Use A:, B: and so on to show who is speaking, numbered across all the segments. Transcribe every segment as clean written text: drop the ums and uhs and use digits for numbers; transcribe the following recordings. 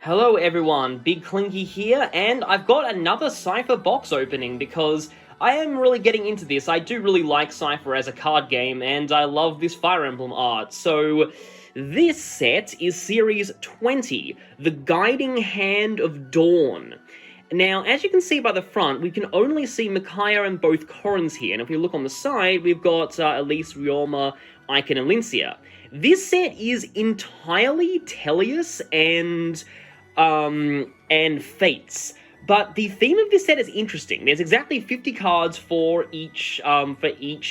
A: Hello everyone, Big Clinky here, and I've got another Cipher box opening because I am really getting into this. I do really like Cipher as a card game, and I love this Fire Emblem art. So this set is Series 20, The Guiding Hand of Dawn. Now, as you can see by the front, we can only see Micaiah and both Corrins here, and if we look on the side, we've got Elise, Ryoma, Icon, and Lincia. This set is entirely Tellius and Fates. But the theme of this set is interesting. There's exactly 50 cards for each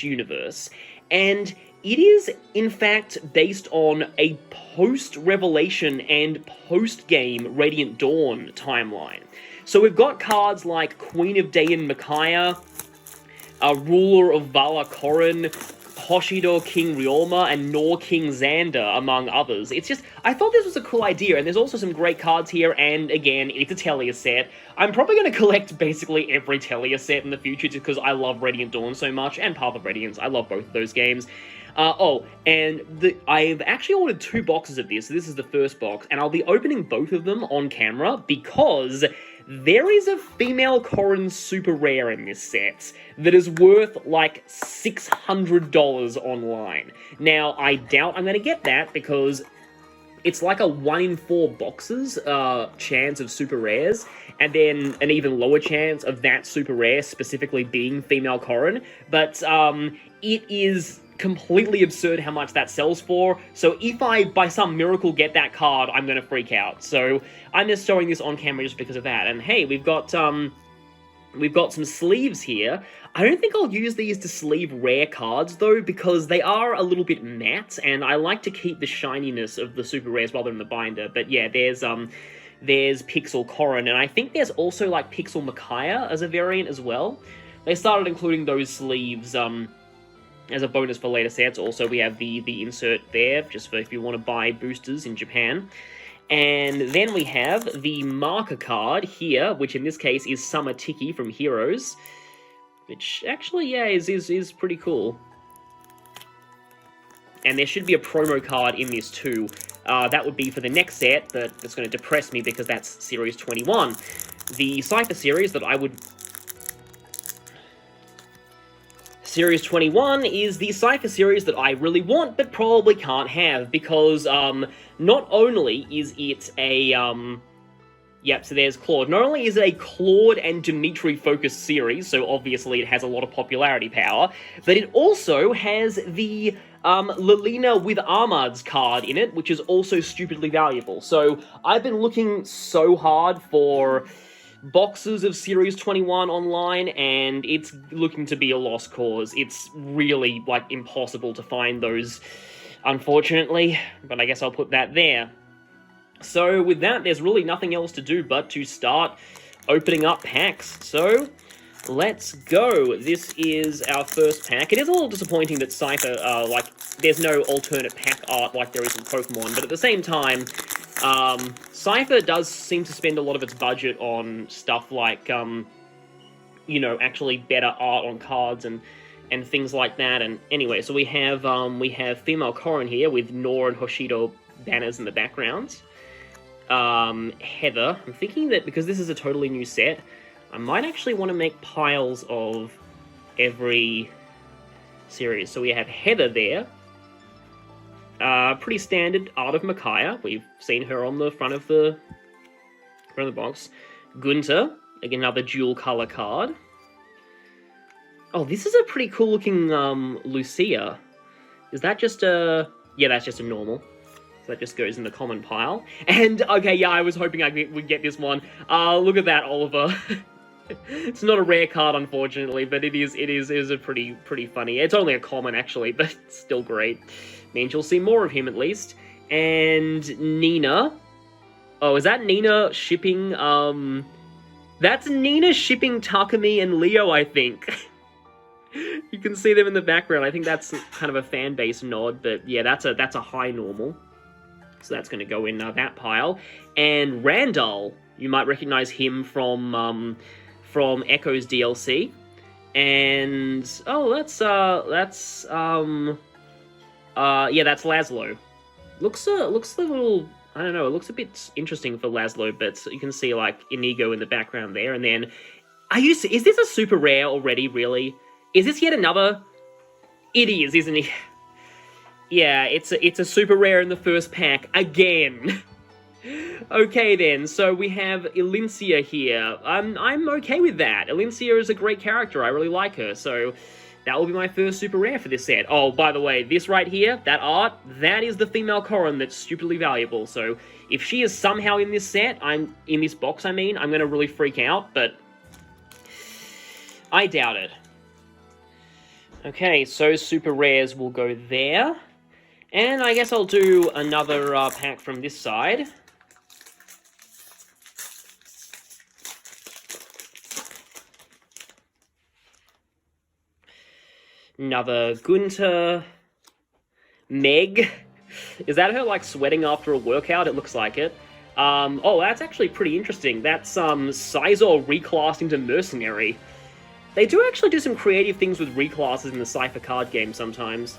A: universe, and it is, in fact, based on a post-Revelation and post-game Radiant Dawn timeline. So we've got cards like Queen of Dayan Micaiah, Ruler of Vala Corrin, Hoshido King Ryoma, and Nor King Xander, among others. It's just, I thought this was a cool idea, and there's also some great cards here, and again, it's a Tellius set. I'm probably going to collect basically every Tellius set in the future, just because I love Radiant Dawn so much, and Path of Radiance. I love both of those games. I've actually ordered 2 boxes of this, so this is the first box, and I'll be opening both of them on camera, because there is a Female Corrin super rare in this set that is worth like $600 online. Now, I doubt I'm going to get that because it's like a 1 in 4 boxes chance of super rares, and then an even lower chance of that super rare specifically being Female Corrin, but it is completely absurd how much that sells for, so if I, by some miracle, get that card, I'm gonna freak out. So I'm just showing this on camera just because of that. And hey, we've got some sleeves here. I don't think I'll use these to sleeve rare cards, though, because they are a little bit matte, and I like to keep the shininess of the super rares rather than the binder. But yeah, there's Pixel Corrin, and I think there's also, like, Pixel Micaiah as a variant as well. They started including those sleeves, as a bonus for later sets. Also, we have the insert there, just for if you want to buy boosters in Japan. And then we have the marker card here, which in this case is Summer Tiki from Heroes, which actually, yeah, is pretty cool. And there should be a promo card in this too. That would be for the next set, but it's going to depress me because that's Series 21. The Cipher series that I would... Series 21 is the Cipher series that I really want, but probably can't have, because, not only is it a, yep, so there's Claude. Not only is it a Claude and Dimitri-focused series, so obviously it has a lot of popularity power, but it also has the, Lilina with Ahmad's card in it, which is also stupidly valuable. So I've been looking so hard for boxes of Series 21 online, and it's looking to be a lost cause. It's really, like, impossible to find those, unfortunately, but I guess I'll put that there. So with that, there's really nothing else to do but to start opening up packs. So let's go. This is our first pack. It is a little disappointing that Cipher, there's no alternate pack art like there is in Pokemon, but at the same time, Cipher does seem to spend a lot of its budget on stuff like, you know, actually better art on cards and things like that. And anyway, so we have Female Corrin here with Nor and Hoshido banners in the background. Heather, I'm thinking that because this is a totally new set, I might actually want to make piles of every series. So we have Heather there. Pretty standard art of Micaiah. We've seen her on the front of the box. Gunter, again, another dual color card. Oh, this is a pretty cool looking Lucia. Is that just a... Yeah, that's just a normal. So that just goes in the common pile. And, okay, yeah, I was hoping we'd get this one. Look at that, Oliver. It's not a rare card, unfortunately, but it is a pretty funny. It's only a common, actually, but it's still great. Means you'll see more of him, at least. And Nina. Oh, is that Nina shipping, That's Nina shipping Takumi and Leo, I think. You can see them in the background. I think that's kind of a fan base nod, but yeah, that's a high normal. So that's going to go in that pile. And Randall, you might recognize him from Echo's DLC. And oh, that's yeah, that's Laszlo. Looks a little I don't know, it looks a bit interesting for Laszlo, but you can see, like, Inigo in the background there, and then... is this a super rare already, really? Is this yet another... It is, isn't it? Yeah, it's a super rare in the first pack, again. Okay then, so we have Elincia here. I'm okay with that. Elincia is a great character, I really like her, so that will be my first super rare for this set. Oh, by the way, this right here, that art, that is the female Corrin that's stupidly valuable, so if she is somehow in this set, in this box, I'm gonna really freak out, but I doubt it. Okay, so super rares will go there, and I guess I'll do another pack from this side. Another Gunter. Meg. Is that her, like, sweating after a workout? It looks like it. Oh, that's actually pretty interesting. That's, Sizor reclassed into Mercenary. They do actually do some creative things with reclasses in the Cipher card game sometimes.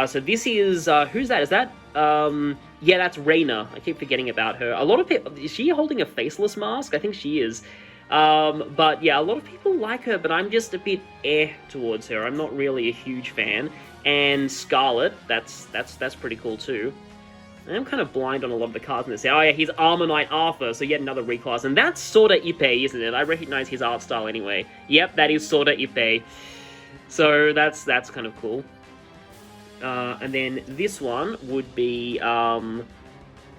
A: So this is, who's that? Is that, yeah, that's Reyna. I keep forgetting about her. A lot of people, is she holding a faceless mask? I think she is. But yeah, a lot of people like her, but I'm just a bit towards her. I'm not really a huge fan. And Scarlet, that's pretty cool too. I'm kind of blind on a lot of the cards in this. Oh yeah, he's Armor Knight Arthur, so yet another reclass. And that's Sorta Ippei, isn't it? I recognize his art style anyway. Yep, that is Sorta Ippei. So that's kind of cool. And then this one would be,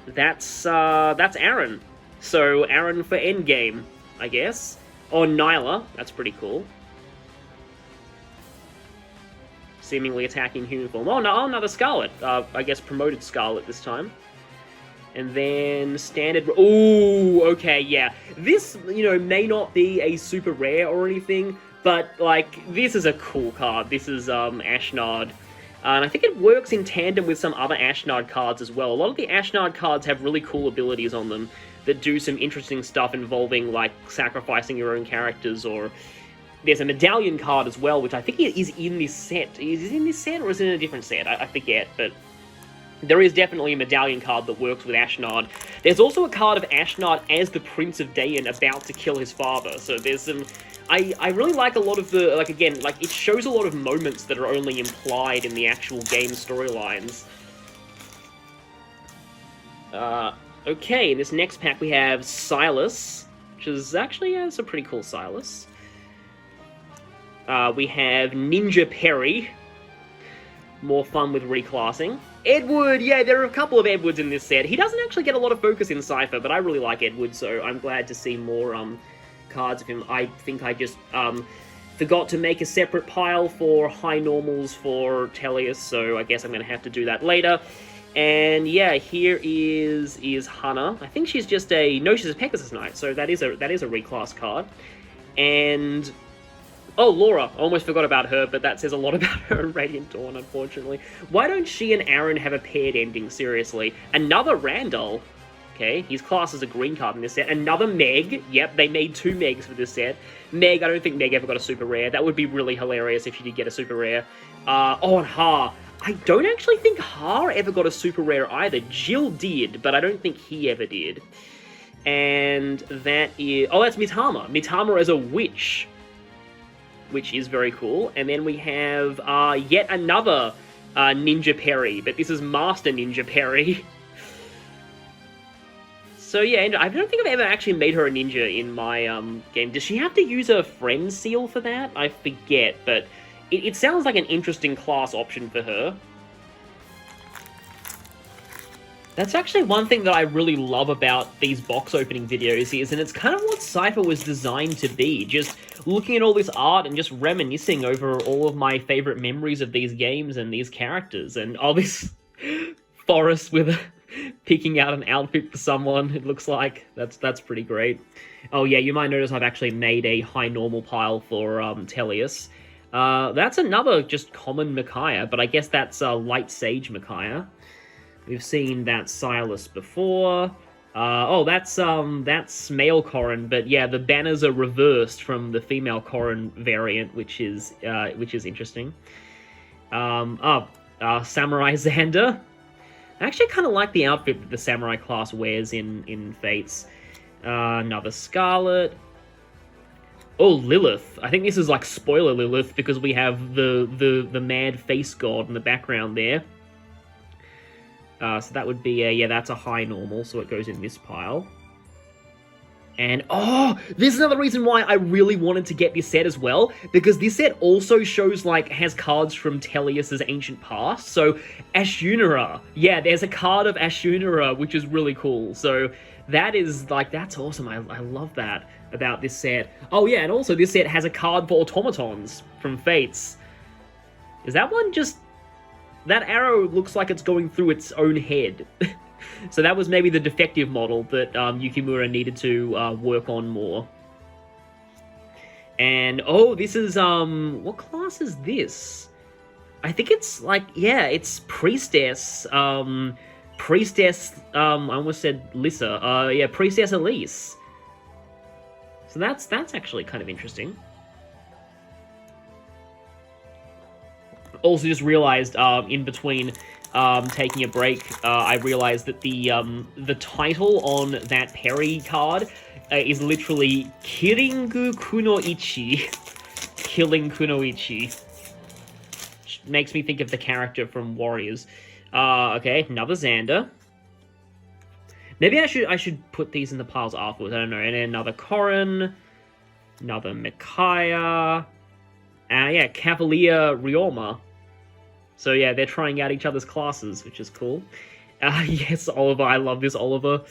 A: that's Aaron. So Aaron for Endgame, I guess. Or Nyla, that's pretty cool. Seemingly attacking human form. Oh, no, another Scarlet. I guess promoted Scarlet this time. And then standard... Ooh, okay, yeah. This, you know, may not be a super rare or anything, but, like, this is a cool card. This is, Ashnard. And I think it works in tandem with some other Ashnard cards as well. A lot of the Ashnard cards have really cool abilities on them that do some interesting stuff involving, like, sacrificing your own characters, or... There's a medallion card as well, which I think is in this set. Is it in this set, or is it in a different set? I forget, but there is definitely a medallion card that works with Ashnard. There's also a card of Ashnard as the Prince of Dayan about to kill his father, so there's some... I really like a lot of the... Like, again, like, it shows a lot of moments that are only implied in the actual game storylines. Okay, in this next pack we have Silas, which is actually, yeah, it's a pretty cool Silas. We have Ninja Perry. More fun with reclassing. Edward! Yeah, there are a couple of Edwards in this set. He doesn't actually get a lot of focus in Cipher, but I really like Edward, so I'm glad to see more cards of him. I think I just forgot to make a separate pile for high normals for Tellius, so I guess I'm going to have to do that later. And yeah, here is Hannah. I think she's just a... No, she's a Pegasus Knight, so that is a reclass card. And... Oh, Laura. I almost forgot about her, but that says a lot about her in Radiant Dawn, unfortunately. Why don't she and Aaron have a paired ending, seriously? Another Randall. Okay, his class is a green card in this set. Another Meg. Yep, they made 2 Megs for this set. Meg, I don't think Meg ever got a super rare. That would be really hilarious if she did get a super rare. Oh, and Ha. I don't actually think Ha ever got a super rare either. Jill did, but I don't think he ever did. And that is... Oh, that's Mitama. Mitama as a witch, which is very cool. And then we have yet another Ninja Perry, but this is Master Ninja Perry. So yeah, I don't think I've ever actually made her a ninja in my game. Does she have to use a friend seal for that? I forget, but it sounds like an interesting class option for her. That's actually one thing that I really love about these box opening videos is, and it's kind of what Cipher was designed to be, just looking at all this art and just reminiscing over all of my favorite memories of these games and these characters, and all this Forest with picking out an outfit for someone, it looks like. That's pretty great. Oh yeah, you might notice I've actually made a high normal pile for Tellius. That's another just common Micaiah, but I guess that's Light Sage Micaiah. We've seen that Silas before. Oh, that's male Corrin, but yeah, the banners are reversed from the female Corrin variant, which is interesting. Samurai Xander. I actually kind of like the outfit that the samurai class wears in Fates. Another Scarlet. Oh, Lilith. I think this is like spoiler Lilith because we have the mad face god in the background there. So that would be a, yeah, that's a high normal, so it goes in this pile. And, oh, this is another reason why I really wanted to get this set as well, because this set also shows, like, has cards from Tellius's ancient past. So, Ashunara, yeah, there's a card of Ashunara, which is really cool. So, that is, like, that's awesome. I love that about this set. Oh, yeah, and also this set has a card for automatons from Fates. Is that one just... That arrow looks like it's going through its own head. So that was maybe the defective model that Yukimura needed to work on more. And, oh, this is, what class is this? I think it's, like, yeah, it's Priestess, Priestess, I almost said Lissa, yeah, Priestess Elise. So that's actually kind of interesting. Also just realized, in between taking a break, I realized that the title on that Perry card is literally Kiringu Kunoichi. Killing Kunoichi. Which makes me think of the character from Warriors. Okay, another Xander. Maybe I should put these in the piles afterwards, I don't know. And then another Corrin. Another Micaiah. Yeah, Cavalier Ryoma. So yeah, they're trying out each other's classes, which is cool. Yes, Oliver, I love this Oliver.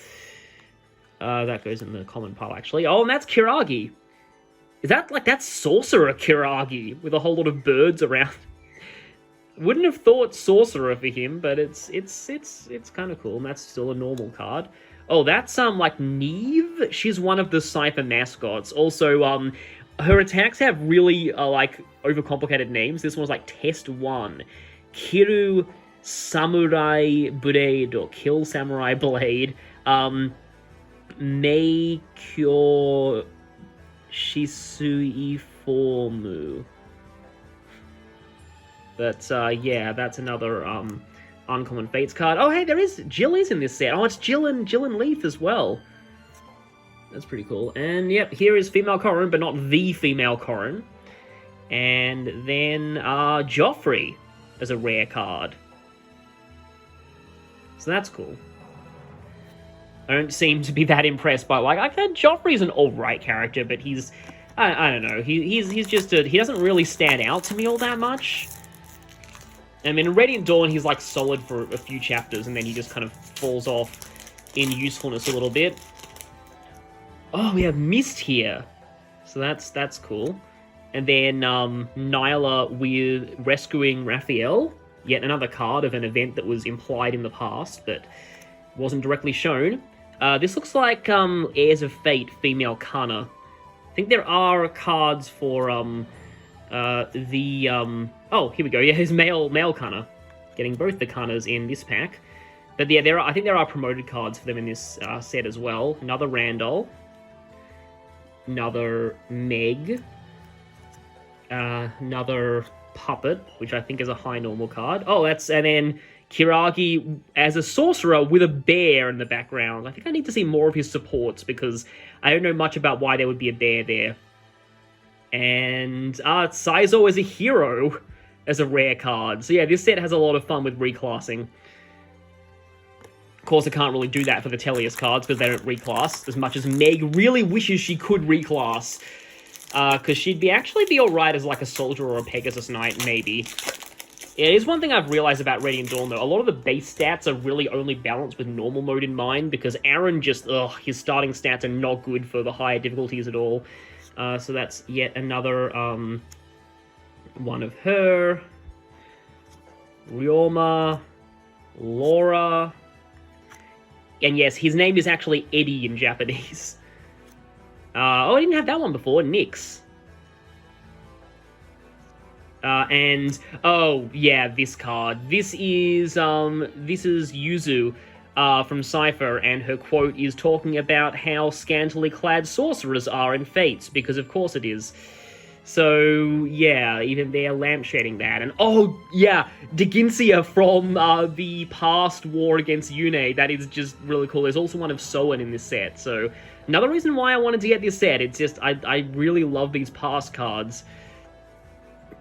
A: That goes in the common pile, actually. Oh, and that's Kiragi. Is that, like, that's Sorcerer Kiragi, with a whole lot of birds around. Wouldn't have thought Sorcerer for him, but it's kind of cool, and that's still a normal card. Oh, that's, like, Neve? She's one of the Cipher mascots. Also, her attacks have really, like, overcomplicated names. This one's, like, Test 1. Kiru Samurai Blade, or Kill Samurai Blade. Meikyo Shisui Formu. But, yeah, that's another, Uncommon Fates card. Oh, hey, there is... Jill is in this set. Oh, it's Jill and Leith as well. That's pretty cool. And, yep, here is Female Corrin, but not the Female Corrin. And then, Joffrey as a rare card. So that's cool. I don't seem to be that impressed by, like, Joffrey's an alright character, but he's... I don't know. He's just a... He doesn't really stand out to me all that much. I mean, in Radiant Dawn, he's, like, solid for a few chapters, and then he just kind of falls off in usefulness a little bit. Oh, we have Mist here. So that's cool. And then Nyla with rescuing Raphael. Yet another card of an event that was implied in the past, but wasn't directly shown. This looks like Heirs of Fate, female Kana. I think there are cards for oh, here we go. Yeah, his male Kana. Getting both the Kanas in this pack. But yeah, I think there are promoted cards for them in this set as well. Another Randall. Another Meg. Another Puppet, which I think is a high normal card. Oh, and then Kiragi as a sorcerer with a bear in the background. I think I need to see more of his supports because I don't know much about why there would be a bear there. And Saizo as a hero as a rare card. So yeah, this set has a lot of fun with reclassing. Of course, I can't really do that for the Tellius cards because they don't reclass, as much as Meg really wishes she could reclass. Because she'd actually be alright as, like, a soldier or a Pegasus Knight, maybe. It is one thing I've realized about Radiant Dawn, though. A lot of the base stats are really only balanced with normal mode in mind, because Aaron just, his starting stats are not good for the higher difficulties at all. So that's yet another, one of her. Ryoma. Laura. And yes, his name is actually Eddie in Japanese. Oh, I didn't have that one before. Nyx. And, oh, yeah, this card. This is Yuzu, from Cipher, and her quote is talking about how scantily clad sorcerers are in Fates, because of course it is. So, yeah, even they're lampshading that. And, oh, yeah, Deginsia from the past war against Yune. That is just really cool. There's also one of Soen in this set. So, another reason why I wanted to get this set. It's just, I really love these past cards.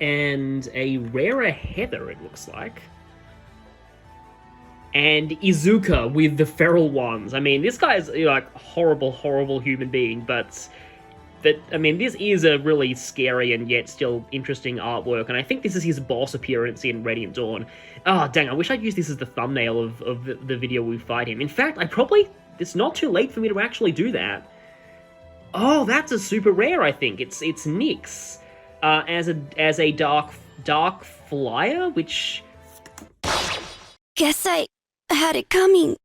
A: And a rarer Heather, it looks like. And Izuka with the feral ones. I mean, this guy's, like, horrible, horrible human being, but I mean, this is a really scary and yet still interesting artwork, and I think this is his boss appearance in Radiant Dawn. Ah, dang, I wish I'd used this as the thumbnail of the video we fight him. In fact, it's not too late for me to actually do that. Oh, that's a super rare, I think. It's Nyx, as a dark flyer, which...
B: Guess I had it coming.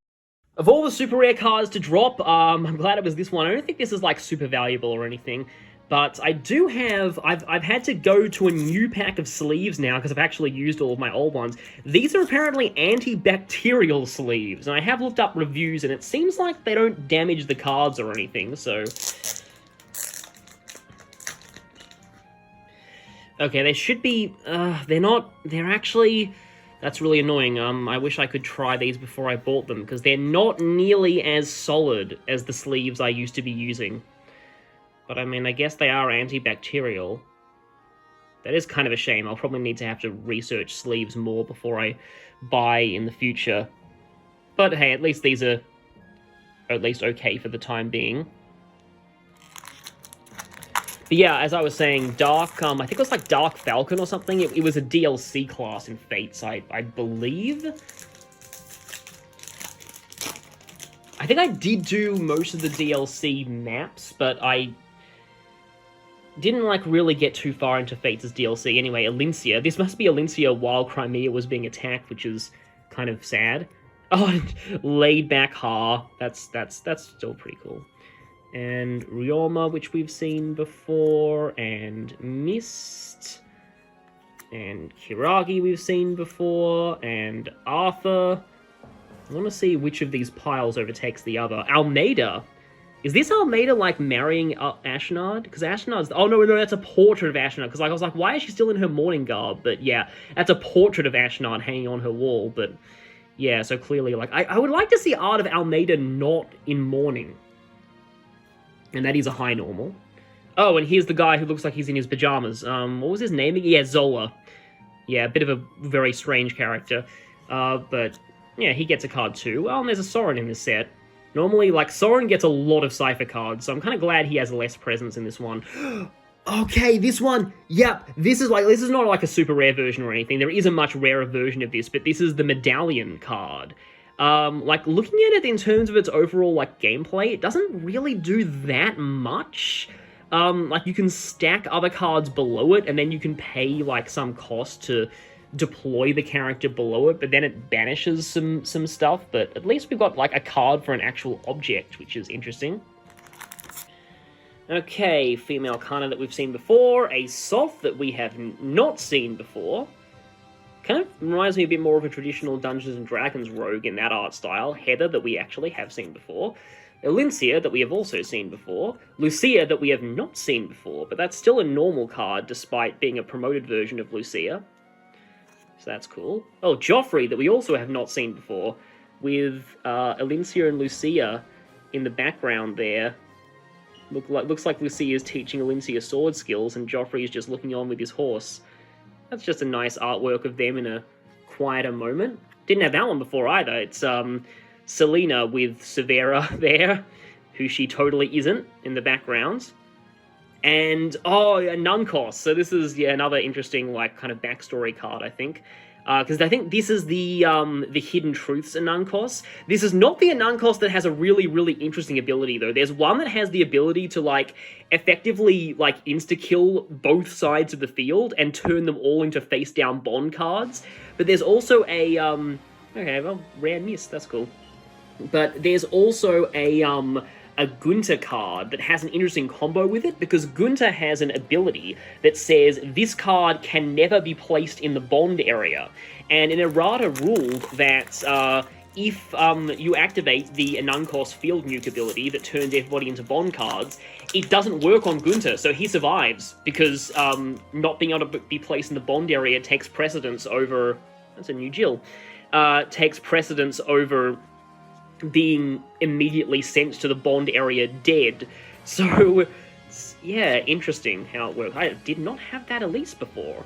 A: Of all the super rare cards to drop, I'm glad it was this one. I don't think this is, like, super valuable or anything, but I do have... I've had to go to a new pack of sleeves now, because I've actually used all of my old ones. These are apparently antibacterial sleeves, and I have looked up reviews, and it seems like they don't damage the cards or anything, so... Okay, they should be... they're not... They're actually... That's really annoying. I wish I could try these before I bought them, because they're not nearly as solid as the sleeves I used to be using. But I mean, I guess they are antibacterial. That is kind of a shame. I'll probably need to have to research sleeves more before I buy in the future. But hey, at least these are at least okay for the time being. But yeah, as I was saying, Dark, I think it was like Dark Falcon or something. It was a DLC class in Fates, I believe. I think I did do most of the DLC maps, but I didn't, like, really get too far into Fates' DLC. Anyway, Elincia. This must be Elincia while Crimea was being attacked, which is kind of sad. Oh, laid back Ha. That's still pretty cool. And Ryoma, which we've seen before, and Mist, and Kiragi we've seen before, and Arthur. I want to see which of these piles overtakes the other. Almeida. Is this Almeida, like, marrying Ashnard? Because Ashnard's... Oh, no, that's a portrait of Ashnard. Because, like, I was like, why is she still in her mourning garb? But, yeah, that's a portrait of Ashnard hanging on her wall. But, yeah, so clearly, like, I would like to see art of Almeida not in mourning. And that is a high normal. Oh, and here's the guy who looks like he's in his pajamas. What was his name again? Yeah, Zola. Yeah, a bit of a very strange character. But, yeah, he gets a card too. Oh, and there's a Soren in this set. Normally, like, Soren gets a lot of Cipher cards, so I'm kind of glad he has less presence in this one. Okay, this one, yep, this is not like a super rare version or anything. There is a much rarer version of this, but this is the Medallion card. Like, looking at it in terms of its overall, like, gameplay, it doesn't really do that much. Like, you can stack other cards below it, and then you can pay, like, some cost to deploy the character below it, but then it banishes some stuff, but at least we've got, like, a card for an actual object, which is interesting. Okay, female Kana that we've seen before, a Soph that we have not seen before. Kind of reminds me a bit more of a traditional Dungeons & Dragons rogue in that art style. Heather, that we actually have seen before. Elincia, that we have also seen before. Lucia, that we have not seen before, but that's still a normal card, despite being a promoted version of Lucia. So that's cool. Oh, Joffrey, that we also have not seen before, with Elincia and Lucia in the background there. Looks like Lucia is teaching Elincia sword skills, and Joffrey is just looking on with his horse. That's just a nice artwork of them in a quieter moment. Didn't have that one before either. It's Selena with Severa there, who she totally isn't in the background. And, oh, a Nunkos. So this is, yeah, another interesting, like, kind of backstory card, I think. Because I think this is the Hidden Truths Anunkos. This is not the Anunkos that has a really, really interesting ability, though. There's one that has the ability to, like, effectively, like, insta-kill both sides of the field and turn them all into face-down Bond cards. But there's also a, okay, well, rare miss, that's cool. But there's also a Gunter card that has an interesting combo with it, because Gunter has an ability that says this card can never be placed in the Bond area. And an errata ruled that if you activate the Anunkos field nuke ability that turns everybody into Bond cards, it doesn't work on Gunter, so he survives, because not being able to be placed in the Bond area takes precedence over... That's a new Jill. Takes precedence over being immediately sent to the Bond area dead. So, yeah, interesting how it works. I did not have that Elise before.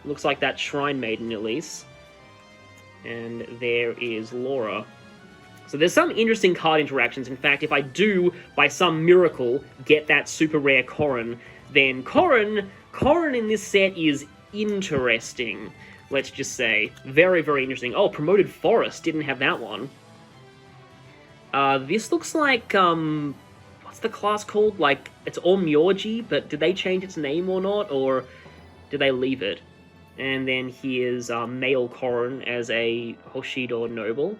A: Looks like that Shrine Maiden Elise. And there is Laura. So there's some interesting card interactions. In fact, if I do, by some miracle, get that super rare Corrin, then Corrin in this set is interesting. Let's just say. Very, very interesting. Oh, Promoted Forest. Didn't have that one. This looks like, what's the class called? Like, it's Omyorji, but did they change its name or not? Or did they leave it? And then here's Male Corrin as a Hoshido Noble.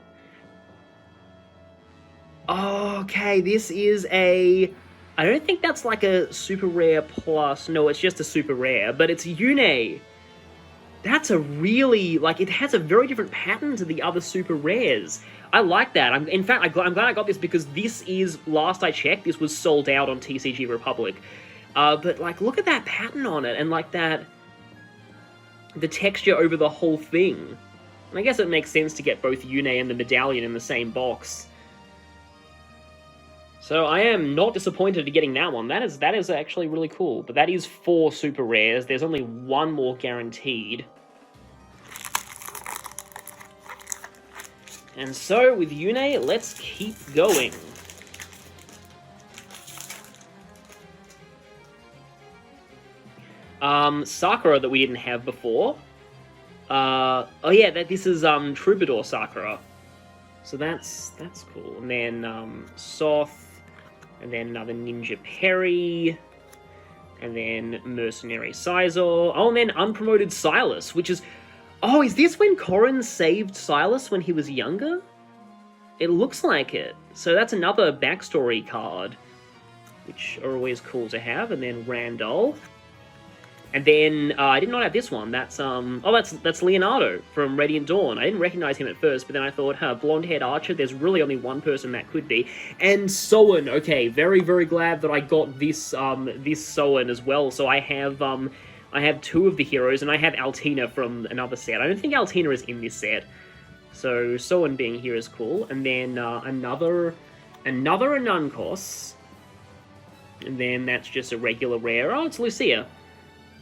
A: Okay, this is a... I don't think that's like a super rare plus... No, it's just a super rare, but it's Yune. That's a really... Like, it has a very different pattern to the other super rares. I like that. In fact, I'm glad I got this because this is... Last I checked, this was sold out on TCG Republic. But, like, look at that pattern on it, and, like, that... The texture over the whole thing. And I guess it makes sense to get both Yune and the medallion in the same box. So I am not disappointed in getting that one. That is actually really cool. But that is 4 super rares. There's only 1 more guaranteed. And so with Yune, let's keep going. Sakura that we didn't have before. Oh yeah, this is Troubadour Sakura. So that's cool. And then Soth, and then another Ninja Perry, and then Mercenary Sizor. Oh, and then Unpromoted Silas, which is... Oh, is this when Corrin saved Silas when he was younger? It looks like it. So that's another backstory card, which are always cool to have. And then Randall. And then, I did not have this one. That's, that's Leonardo from Radiant Dawn. I didn't recognize him at first, but then I thought, blonde-haired archer, there's really only one person that could be. And Soen, okay, very, very glad that I got this, this Soen as well. So I have 2 of the heroes, and I have Altina from another set. I don't think Altina is in this set. So, Soen being here is cool. And then, another Anunkos. And then that's just a regular rare. Oh, it's Lucia.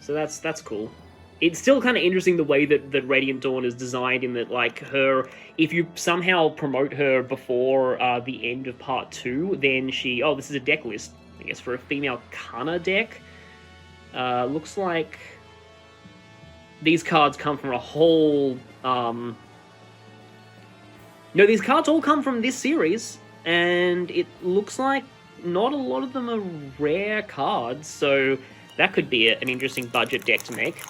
A: So that's cool. It's still kind of interesting the way that Radiant Dawn is designed, in that, like, her... If you somehow promote her before the end of Part 2, then she... Oh, this is a deck list, I guess, for a female Kana deck. Looks like these cards come from a whole... No, these cards all come from this series, and it looks like not a lot of them are rare cards, so... That could be an interesting budget deck to make.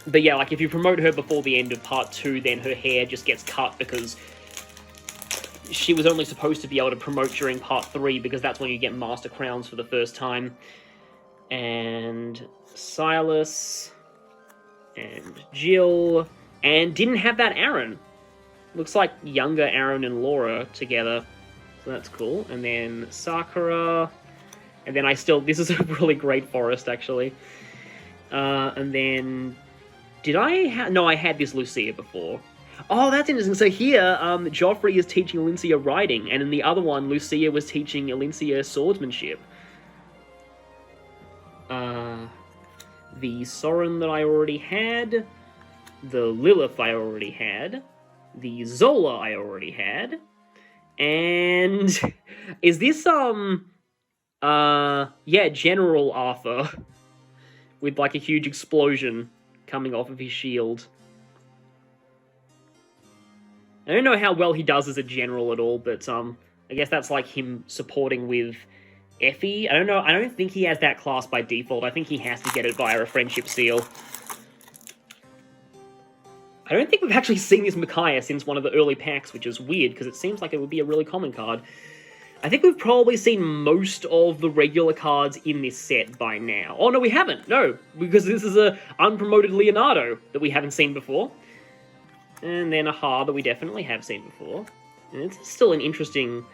A: But yeah, like, if you promote her before the end of Part 2, then her hair just gets cut because she was only supposed to be able to promote during Part 3, because that's when you get Master Crowns for the first time. And Silas. And Jill. And didn't have that Aaron. Looks like younger Aaron and Laura together. So that's cool. And then Sakura... And then this is a really great forest, actually. And then, no, I had this Lucia before. Oh, that's interesting. So here, Joffrey is teaching Alincia riding, and in the other one, Lucia was teaching Alincia swordsmanship. The Soren that I already had, the Lilith I already had, the Zola I already had, and is this, yeah, General Arthur, with, like, a huge explosion coming off of his shield. I don't know how well he does as a general at all, but, I guess that's, like, him supporting with Effie. I don't know, I don't think he has that class by default. I think he has to get it via a friendship seal. I don't think we've actually seen this Micaiah since one of the early packs, which is weird, because it seems like it would be a really common card. I think we've probably seen most of the regular cards in this set by now. Oh, no, we haven't. No, because this is a unpromoted Leonardo that we haven't seen before. And then a Ha that we definitely have seen before. And it's still an interesting...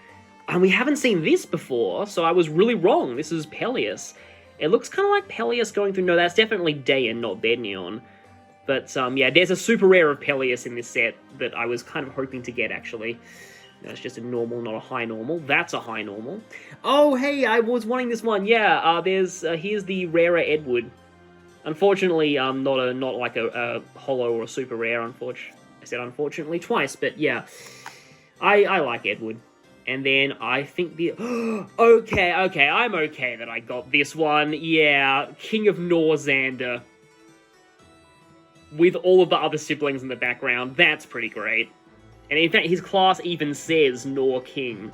A: And we haven't seen this before, so I was really wrong. This is Peleus. It looks kind of like Peleus going through... No, that's definitely Daeon, not Bedneon. But, yeah, there's a super rare of Peleus in this set that I was kind of hoping to get, actually. That's just a normal, not a high normal. That's a high normal. Oh, hey, I was wanting this one. Yeah, here's the rarer Edward. Unfortunately, not like a holo or a super rare, unfortunately. I said unfortunately twice, but yeah. I like Edward. And then I think the... okay, I'm okay that I got this one. Yeah, King of Norzander. With all of the other siblings in the background. That's pretty great. And in fact, his class even says Nor King.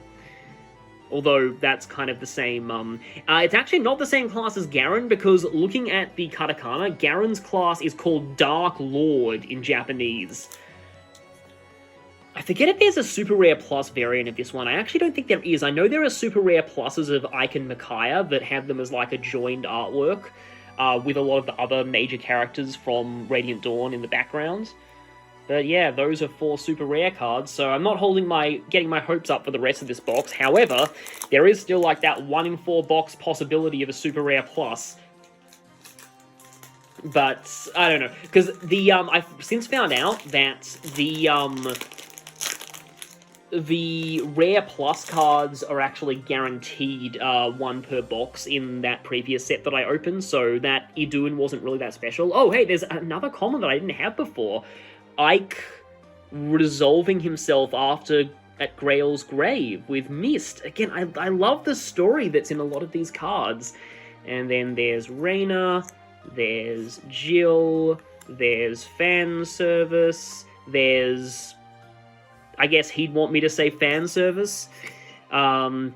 A: Although, that's kind of the same, it's actually not the same class as Garen, because looking at the katakana, Garen's class is called Dark Lord in Japanese. I forget if there's a Super Rare Plus variant of this one. I actually don't think there is. I know there are Super Rare Pluses of Ike and Micaiah that have them as, like, a joined artwork, with a lot of the other major characters from Radiant Dawn in the background. But yeah, those are 4 super rare cards, so I'm not getting my hopes up for the rest of this box. However, there is still like that 1 in 4 box possibility of a super rare plus. But I don't know, because I've since found out that the rare plus cards are actually guaranteed 1 per box in that previous set that I opened, so that Idun wasn't really that special. Oh, hey, there's another common that I didn't have before. Ike resolving himself at Grail's grave with Mist. Again, I love the story that's in a lot of these cards. And then there's Reyna, there's Jill, there's fan service, there's... I guess he'd want me to say fan service. There's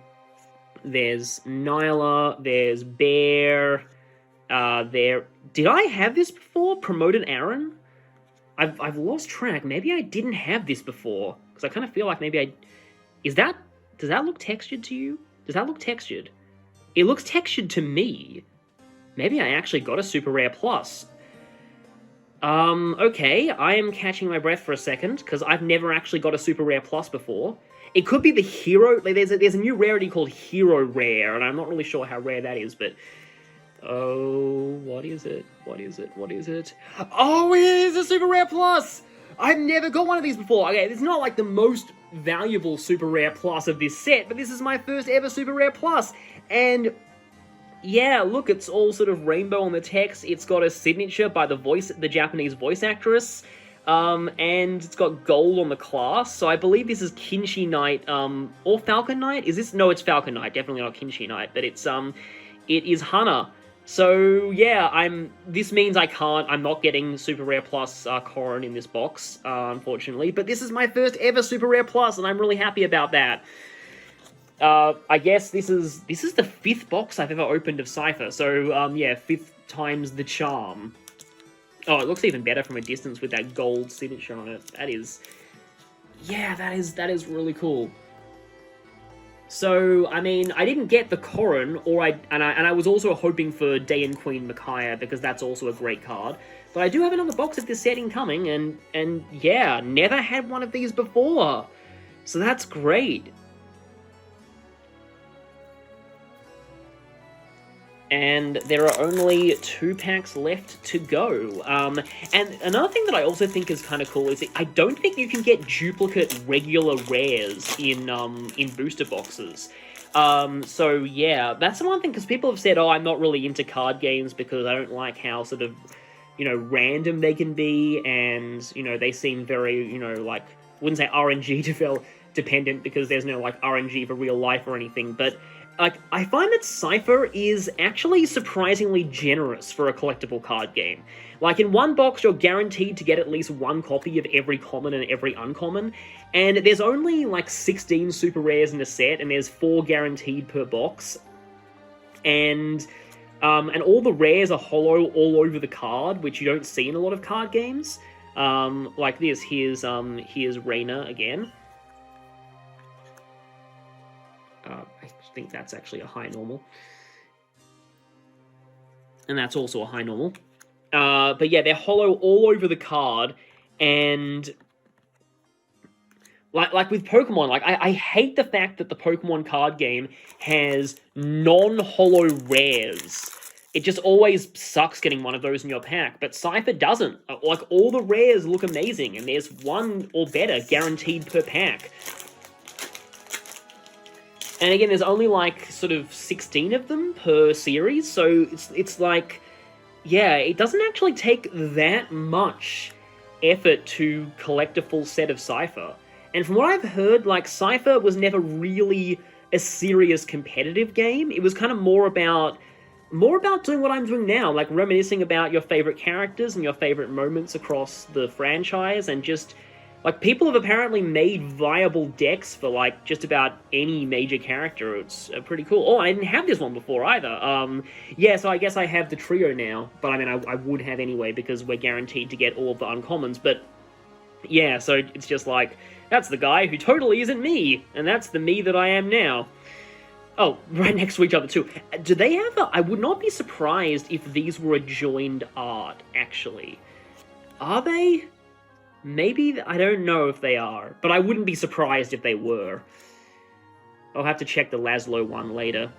A: Nyla, there's Bear, Did I have this before? Promoted Aaron? I've lost track. Maybe I didn't have this before. Because I kind of feel like maybe I... Does that look textured to you? Does that look textured? It looks textured to me. Maybe I actually got a super rare plus. Okay, I am catching my breath for a second, because I've never actually got a super rare plus before. It could be the hero... Like, there's a new rarity called Hero Rare, and I'm not really sure how rare that is, but... Oh, what is it? What is it? What is it? Oh, it is a super rare plus! I've never got one of these before. Okay, it's not like the most valuable super rare plus of this set, but this is my first ever super rare plus. And yeah, look, it's all sort of rainbow on the text. It's got a signature by the Japanese voice actress. And it's got gold on the class. So I believe this is Kinshi Knight, or Falcon Knight. Is this? No, it's Falcon Knight. Definitely not Kinshi Knight, but it is Hana. So yeah, this means I'm not getting Super Rare Plus Corrin in this box, unfortunately, but this is my first ever Super Rare Plus, and I'm really happy about that. I guess this is the 5th box I've ever opened of Cipher, so yeah, 5th times the charm. Oh, it looks even better from a distance with that gold signature on it. That is really cool. So, I mean, I didn't get the Corrin, and I was also hoping for Daeon Queen Micaiah, because that's also a great card. But I do have another box of this set incoming, and yeah, never had one of these before. So that's great. And there are only 2 packs left to go. And another thing that I also think is kind of cool is that I don't think you can get duplicate regular rares in booster boxes. So yeah, that's the one thing, because people have said, oh, I'm not really into card games because I don't like how sort of, random they can be, and, they seem very, like, wouldn't say RNG dependent, because there's no, like, RNG for real life or anything, but... I find that Cipher is actually surprisingly generous for a collectible card game. Like, in one box, you're guaranteed to get at least 1 copy of every common and every uncommon, and there's only, like, 16 super rares in a set, and there's 4 guaranteed per box. And all the rares are holo all over the card, which you don't see in a lot of card games. Like this, here's Reyna again. I think that's actually a high normal. And that's also a high normal. But yeah, they're holo all over the card, and Like with Pokemon, like I hate the fact that the Pokemon card game has non-holo rares. It just always sucks getting one of those in your pack, but Cipher doesn't. Like, all the rares look amazing, and there's one or better guaranteed per pack. And again, there's only like sort of 16 of them per series, so it's like, yeah, it doesn't actually take that much effort to collect a full set of Cipher. And from what I've heard, like, Cipher was never really a serious competitive game. It was kind of more about doing what I'm doing now, like reminiscing about your favorite characters and your favorite moments across the franchise, and just, like, people have apparently made viable decks for, like, just about any major character. It's pretty cool. Oh, I didn't have this one before either. Yeah, so I guess I have the trio now, but I mean, I would have anyway, because we're guaranteed to get all of the uncommons, but yeah, so it's just like, that's the guy who totally isn't me, and that's the me that I am now. Oh, right next to each other too. Do they have I would not be surprised if these were a joined art, actually. Are they? Maybe, I don't know if they are, but I wouldn't be surprised if they were. I'll have to check the Laszlo one later.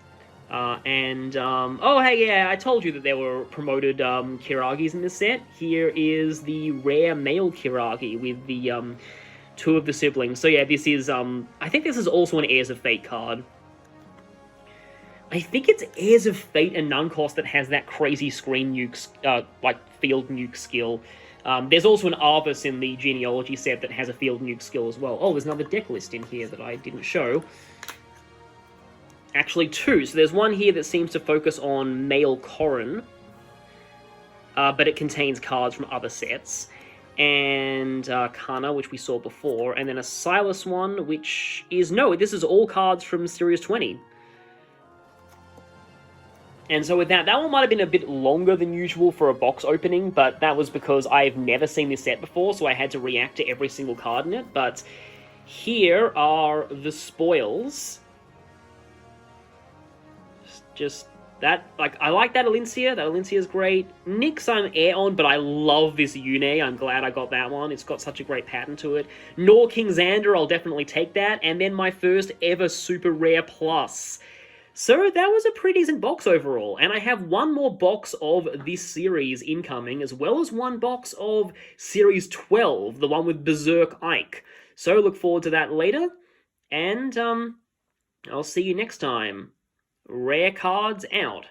A: Oh, hey, yeah, I told you that there were promoted Kiragis in this set. Here is the rare male Kiragi with the two of the siblings. So yeah, this is, I think this is also an Heirs of Fate card. I think it's Heirs of Fate and Nuncost that has that crazy screen nuke, like, field nuke skill. There's also an Arvis in the Genealogy set that has a field nuke skill as well. Oh, there's another deck list in here that I didn't show. Actually, two. So there's one here that seems to focus on male Corrin, but it contains cards from other sets. And Kana, which we saw before. And then a Silas one, which is... No, this is all cards from Series 20. And so with that one might have been a bit longer than usual for a box opening, but that was because I've never seen this set before, so I had to react to every single card in it. But here are the spoils. Just that, like, I like that Alincia. That Alincia's great. Nyx I'm air on, but I love this Yune. I'm glad I got that one. It's got such a great pattern to it. Nor King Xander, I'll definitely take that. And then my first ever super rare plus. So that was a pretty decent box overall, and I have one more box of this series incoming, as well as one box of Series 12, the one with Berserk Ike. So look forward to that later, and I'll see you next time. Rare cards out.